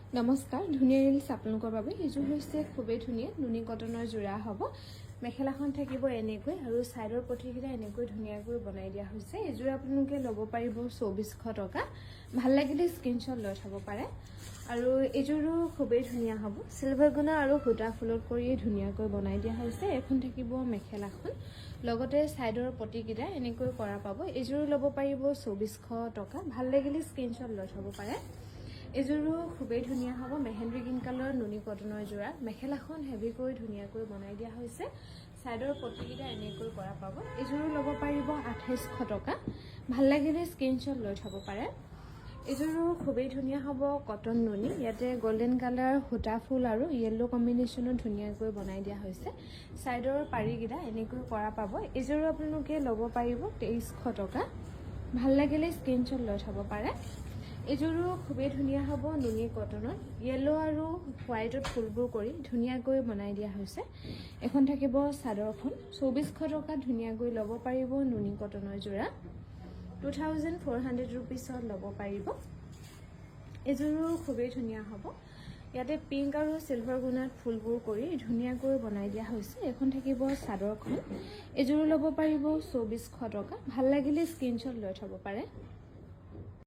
নমস্কাৰ ধুনীয়া ৰিলছ আপোনালোকৰ বাবে এইযোৰ হৈছে খুবেই ধুনীয়া নুনি কটনৰ যোৰা হ'ব মেখেলাখন থাকিব এনেকৈ আৰু সাইডৰ পটিকিটা এনেকৈ ধুনীয়াকৈ বনাই দিয়া হৈছে এইযোৰ আপোনালোকে ল'ব পাৰিব 2400 টকা ভাল লাগিলে স্ক্ৰিনশ্বট লৈ থব পাৰে আৰু এইযোৰো খুবেই ধুনীয়া হ'ব সিলভাৰ গুণা আৰু হুটা ফুলত কৰি ধুনীয়াকৈ বনাই দিয়া হৈছে এখন থাকিব মেখেলাখন লগতে সাইডৰ পটিকিটা এনেকৈ কৰা পাব এইযোৰ ল'ব পাৰিব 2400 টকা ভাল লাগিলে স্ক্ৰিনশ্বট লৈ থব পাৰে এযোৰো খুবেই ধুনীয়া হ'ব মেহেন্দ্ৰী গ্ৰীণ কালাৰ নুনি কটনৰ যোৰা মেখেলাখন হেভিকৈ ধুনীয়াকৈ বনাই দিয়া হৈছে সাইডৰ পটিকিটা এনেকৈ কৰা পাব এযোৰো ল'ব পাৰিব 2800 টকা ভাল লাগিলে স্ক্ৰিনশ্বট লৈ থব পাৰে এযোৰো খুবেই ধুনীয়া হ'ব কটন নুনি ইয়াতে গোল্ডেন কালাৰ হুটা ফুল আৰু ইয়েলো কম্বিনেশ্যনত ধুনীয়াকৈ বনাই দিয়া হৈছে সাইডৰ পাৰিকিটা এনেকৈ কৰা পাব এযোৰো আপোনালোকে ল'ব পাৰিব 2300 টকা ভাল লাগিলে স্ক্ৰিনশ্বট লৈ থব পাৰে এযোৰো খুবেই ধুনীয়া হ'ব নুনি কটনৰ ইয়েলো আৰু হোৱাইটত ফুলবোৰ কৰি ধুনীয়াকৈ বনাই দিয়া হৈছে এখন থাকিব চাদৰখন 2400 টকা ধুনীয়াকৈ ল'ব পাৰিব নুনি কটনৰ যোৰা 2400 ৰুপিছত ল'ব পাৰিব এযোৰো খুবেই ধুনীয়া হ'ব ইয়াতে পিংক আৰু সিলভাৰ গুণাত ফুলবোৰ কৰি ধুনীয়াকৈ বনাই দিয়া হৈছে এখন থাকিব চাদৰখন এযোৰো ল'ব পাৰিব 2400 টকা ভাল লাগিলে স্ক্ৰিনশ্বট লৈ থব পাৰে